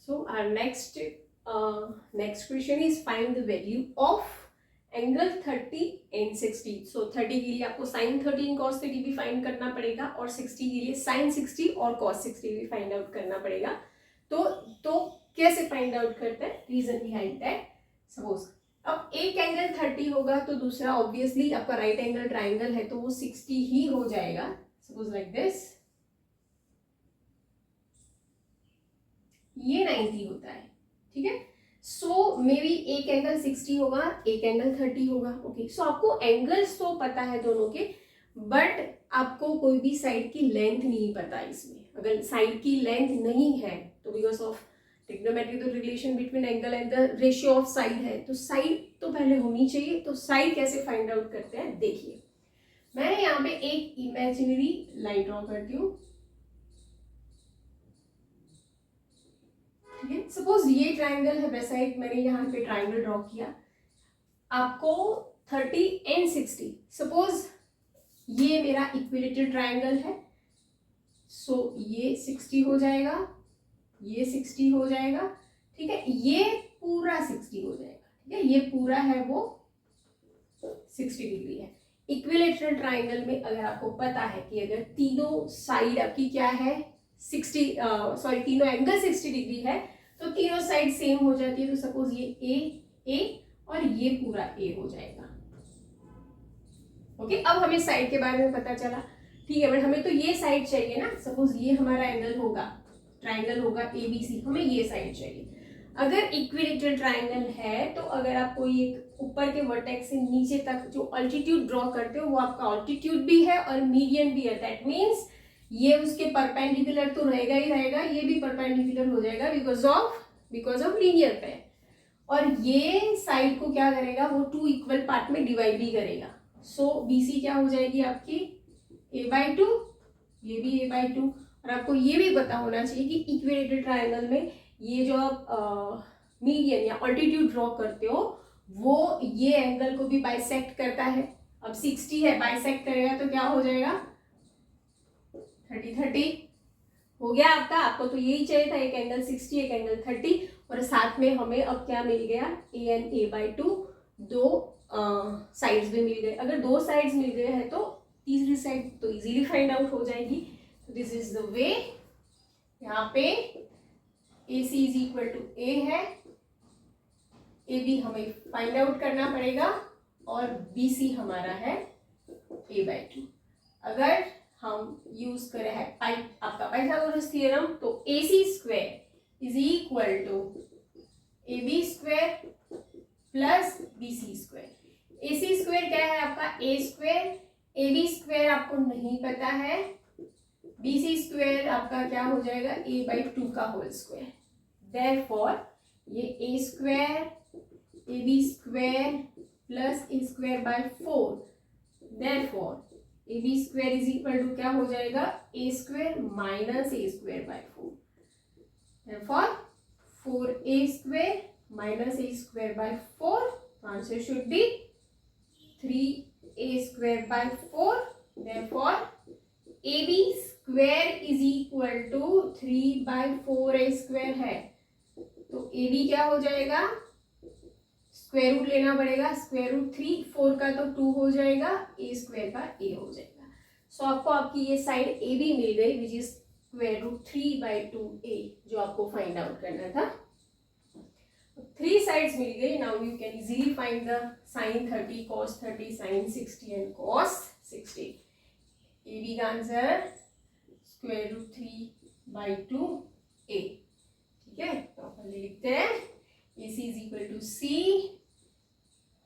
So our next question is find the value of angle 30 and 60. सो 30 के लिए आपको sign 30 cos 30 भी find करना पड़ेगा और 60 के लिए साइन 60 और कॉस 60 भी फाइंड आउट करना पड़ेगा. तो कैसे फाइंड आउट करते हैं? Reason behind that. सपोज अब एक एंगल 30 होगा तो दूसरा ऑब्वियसली आपका राइट एंगल ट्राइंगल है तो वो 60 ही हो जाएगा. Suppose like this. ये 90 होता है. ठीक है. सो मे बी एक एंगल 60 होगा, एक एंगल 30 होगा. ओके. सो आपको एंगल्स तो पता है दोनों के, बट आपको कोई भी साइड की लेंथ नहीं पता. इसमें अगर साइड की लेंथ नहीं है तो because of trigonometry relation between angle and the ratio of side है, तो साइड तो पहले होनी चाहिए. तो साइड कैसे फाइंड आउट करते हैं देखिए. मैं यहाँ पे एक इमेजिनरी लाइन ड्रॉ करती हूँ. ठीक है. सपोज ये ट्राइंगल है वैसा एक मैंने यहाँ पे ट्राइंगल ड्रॉ किया. आपको 30 एंड 60. सपोज ये मेरा इक्विलेटरल ट्राइंगल है. सो ये 60 हो जाएगा, ये 60 हो जाएगा. ठीक है. ये पूरा 60 हो जाएगा. ठीक है. ये पूरा है वो 60 डिग्री है. इक्विलेटरल ट्राइंगल में अगर आपको पता है कि अगर तीनों साइड आपकी क्या है 60 तीनों एंगल 60 डिग्री है तो तीनों साइड सेम हो जाती है. तो सपोज ये ए और ये पूरा ए हो जाएगा. ओके. अब हमें साइड के बारे में पता चला. ठीक है. बट हमें तो ये साइड चाहिए ना. सपोज ये हमारा एंगल होगा, ट्राइंगल होगा ABC, हमें ये साइड चाहिए. अगर इक्विलेटरल ट्राइंगल है तो अगर आप कोई एक ऊपर के वर्टेक्स से नीचे तक जो अल्टीट्यूड ड्रॉ करते हो वो आपका अल्टीट्यूड भी है और मीडियन भी है. दैट मीन्स ये उसके परपेंडिकुलर तो रहेगा ही रहेगा, ये भी परपेंडिकुलर हो जाएगा बिकॉज ऑफ लीनियर पेयर. और ये साइड को क्या करेगा, वो 2 इक्वल पार्ट में डिवाइड भी करेगा. सो BC क्या हो जाएगी आपकी a/2, ये भी a/2. और आपको ये भी पता होना चाहिए कि इक्विलेटरल ट्राइंगल में ये जो आप मीडियन या अल्टीट्यूड ड्रॉ करते हो वो ये एंगल को भी बाइसेक्ट करता है. अब 60 है, बाइसेक्ट करेगा तो क्या हो जाएगा 30 हो गया आपका. आपको तो यही चाहिए था, एक एंगल 60 एक एंगल 30. और साथ में हमें अब क्या मिल गया a and a/2. दो साइड्स भी मिल गए. अगर दो साइड्स मिल गए हैं तो तीसरी साइड तो इजीली फाइंड आउट हो जाएगी. This is the way. यहाँ पे AC is equal to A है, AB हमें फाइंड आउट करना पड़ेगा और BC हमारा है a/2. अगर हम यूज करें है आपका पाइथागोरस थ्योरम तो AC square is equal to AB square plus BC square. AC square क्या है आपका A स्क्वायर, AB स्क्वायर आपको नहीं पता है, BC स्क्वायर आपका क्या हो जाएगा a/2 का होल स्क्वायर. देयरफॉर ये A square AB square plus A square by 4. Therefore AB square is equal to क्या हो जाएगा A square minus A square by 4. Therefore 4A square minus A square by 4. Answer should be 3A square by 4. Therefore AB square is equal to 3/4A square है. तो AB क्या हो जाएगा, square root लेना पड़ेगा. स्क्वायर रूट 3, 4 का तो 2 हो जाएगा, A स्क्वायर का A हो जाएगा. सो आपको आपकी ये साइड AB मिल गई which is square root 3/2A जो आपको फाइंड आउट करना था. 3 साइड्स मिल गई. Now you can easily find the sine 30 cos 30 sine 60 and cos 60. AB का आंसर स्क्वायर रूट 3/2A. ठीक है. तो अपन लिखते हैं AC is equal to C.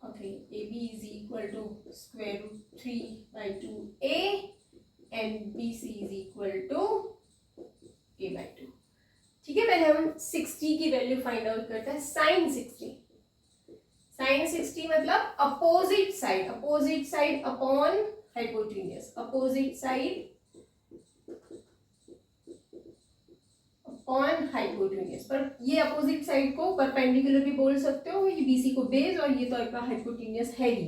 Okay, AB is equal to square root 3/2A and BC is equal to A/2. ठीक है. पहले हम 60 की वैल्यू फाइंड आउट करते हैं. साइन 60. साइन 60 मतलब opposite side upon hypotenuse. Opposite side on hypotenuse. पर ये अपोजिट साइड को परपेंडिकुलर भी बोल सकते हो. ये BC को बेस और ये तो आपका हाइपोटेन्यूज है ही.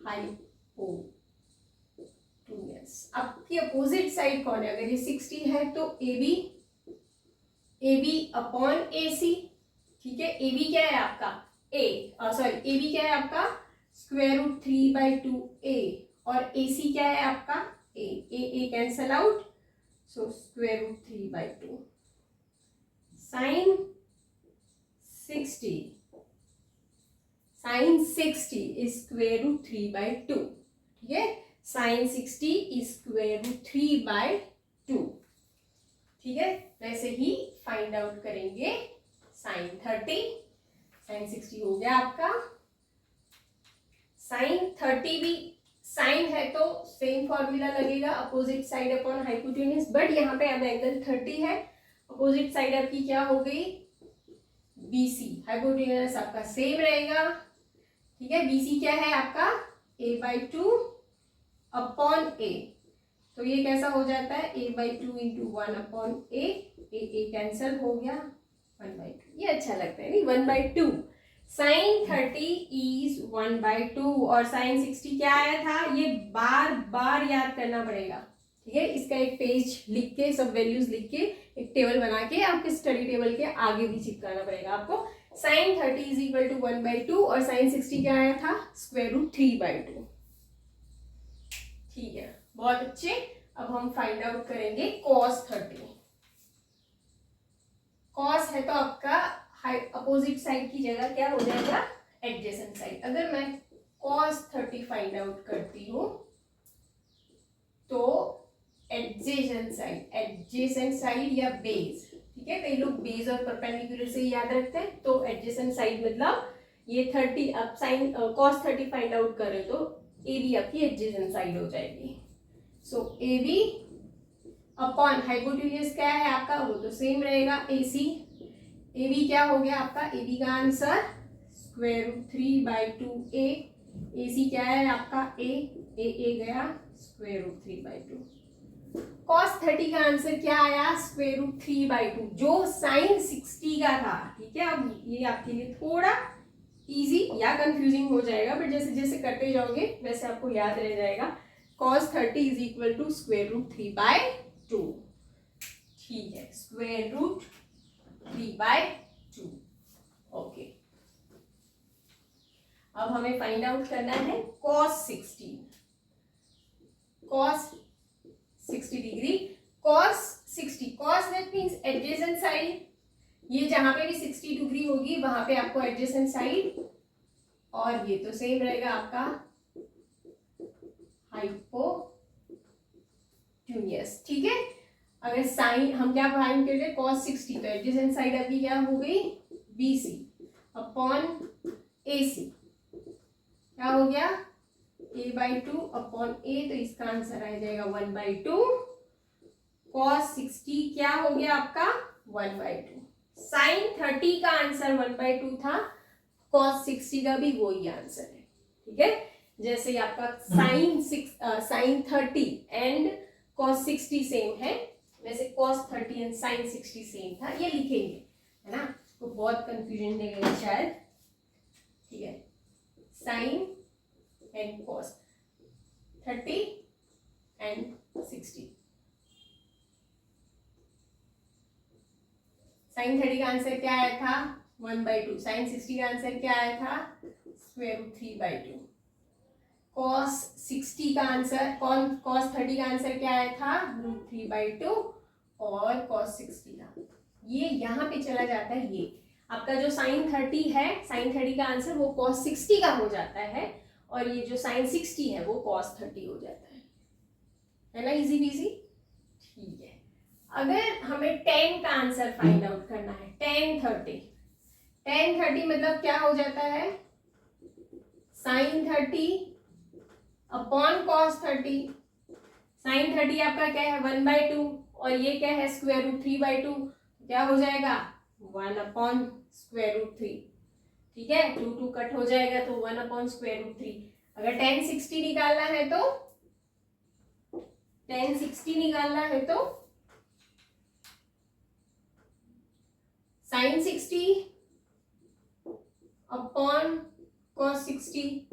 हाइपोटेन्यूज आपकी अपोजिट साइड कौन है? अगर ये 60 है तो AB ए बी अपॉन ए सी, ठीक है। ए बी क्या है आपका ए बी क्या है आपका स्क्वायर रूट 3/2 ए, और ए सी क्या है आपका A cancel out, so square root 3/2 sine 60 is square root 3/2, ठीक है। साइन 60 इज स्क्वायर रूट 3/2, ठीक है। वैसे ही फाइंड आउट करेंगे साइन 30। साइन 60 हो गया आपका। साइन 30 भी साइन है तो सेम फॉर्मूला लगेगा, opposite side upon hypotenuse, but यहाँ पे अब एंगल 30 है, अपोजिट साइड आपकी क्या हो गई BC, हाइपोटेन्यूज आपका सेम रहेगा, ठीक है। BC क्या है आपका a/2 अपॉन a, तो ये कैसा हो जाता है a/2 into 1 upon a cancel हो गया 1/2, ये अच्छा लगता है नहीं 1/2। साइन 30 इज 1/2 और साइन 60 क्या आया था, ये बार बार याद करना पड़ेगा, ठीक है। इसका एक पेज लिख के सब वैल्यूज लिख के एक टेबल बना के आपके स्टडी टेबल के आगे भी चिपकाना पड़ेगा आपको। साइन 30 इज इक्वल टू 1/2 और साइन 60 क्या आया था स्क्वायर रूट 3/2, ठीक है, बहुत अच्छे। अब हम फाइंड आउट करेंगे cos 30। cos है तो आपका अपोजिट साइड की जगह क्या हो जाएगा एडजेसेंट साइड। अगर मैं cos 30 फाइंड आउट करती हूं तो एडजेसेंट साइड या बेस, ठीक है, कई लोग बेस और परपेंडिकुलर से याद रखते हैं, तो एडजेसेंट साइड मतलब ये 30, अब साइन cos 30 फाइंड आउट करें तो ए बी आपकी एडजेसेंट साइड हो जाएगी। सो ए बी अपॉन हाइपोटेन्यूज क्या है आपका वो तो सेम रहेगा ए सी। ए बी क्या हो गया आपका ए बी का आंसर स्क्वायर रूट 3/2 ए सी क्या है आपका ए गया स्क्वायर रूट 3/2। cos 30 का आंसर क्या आया स्क्वायर रूट 3/2 जो साइन 60 का था, ठीक है। अब ये आपके लिए थोड़ा इजी या कंफ्यूजिंग हो जाएगा, बट जैसे जैसे करते जाओगे वैसे आपको याद रह जाएगा। cos 30 is equal to square root 3/2, ठीक है, स्क्वायर रूट 3/2, ओके। अब हमें फाइंड आउट करना है cos 60 degree. cos 60 cos that means adjacent side, ये जहां पे भी 60 डिग्री होगी वहां पे आपको एडजेसेंट साइड, और ये तो सेम रहेगा आपका हाइपोटेन्यूज, ठीक है। अगर साइन हम क्या फाइंड कर रहे हैं cos 60, तो एडजेसेंट साइड आपकी क्या हो गई BC अपॉन AC, क्या हो गया a/2 अपॉन a, तो इसका आंसर आ जाएगा 1/2। cos 60 क्या हो गया आपका 1/2। साइन 30 का आंसर 1/2 था, cos 60 का भी वही आंसर है, ठीक है। जैसे आपका साइन 30 एंड cos 60 सेम है, वैसे cos 30 एंड साइन 60 सेम था, ये लिखेंगे, है ना, तो बहुत कंफ्यूजन देगा शायद, ठीक है। Sine and cos 30 and 60, sine 30 का आंसर क्या आया था 1/2, साइन 60 का आंसर क्या आया था स्क्वायर रूट 3/2, cos 60 का आंसर cos 30 का आंसर क्या आया था रूट 3/2, और cos 60 का ये यहाँ पे चला जाता है, ये आपका जो साइन 30 है, साइन 30 का आंसर वो cos 60 का हो जाता है, और ये जो साइन 60 है वो cos 30 हो जाता है ना, इजी पीजी, ठीक है। अगर हमें tan का आंसर फाइंड आउट करना है, tan 30 मतलब क्या हो जाता है साइन 30 अपॉन cos 30। साइन 30 आपका क्या है 1/2 और ये क्या है स्क्वायर रूट 3/2, क्या हो जाएगा 1 अपॉन स्क्वायर रूट 3, ठीक है, 2 कट हो जाएगा तो 1 अपॉन स्क्वायर रूट 3। अगर tan 60 निकालना है तो साइन 60 अपॉन cos 60।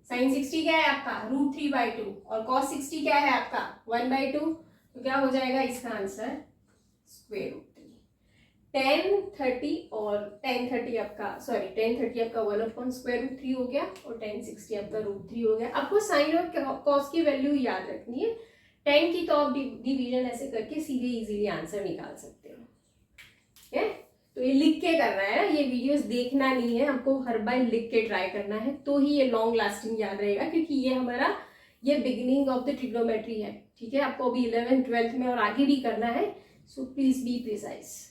साइन 60 क्या है आपका रूट 3/2 और cos 60 क्या है आपका 1/2, तो क्या हो जाएगा इसका आंसर स्क्वायर रूट 3। 1030 और 1030 आपका 1/3 हो गया और 1060 आपका √3 हो गया। आपको साइन और कॉस की वैल्यू याद रखनी है। 10 की तो आप डिवीजन ऐसे करके सीधे इजीली आंसर निकाल सकते हो। ठीक है, तो ये लिख के करना है, ये वीडियोस देखना नहीं है, आपको हर बार लिख के ट्राई करना है, तो ही ये लॉन्ग लास्टिंग याद रहेगा, क्योंकि ये बिगिनिंग ऑफ द ट्रिग्नोमेट्री है। ठीक है, आपको अभी 11th 12th में और आगे भी करना है, सो प्लीज बी प्रिसाइज।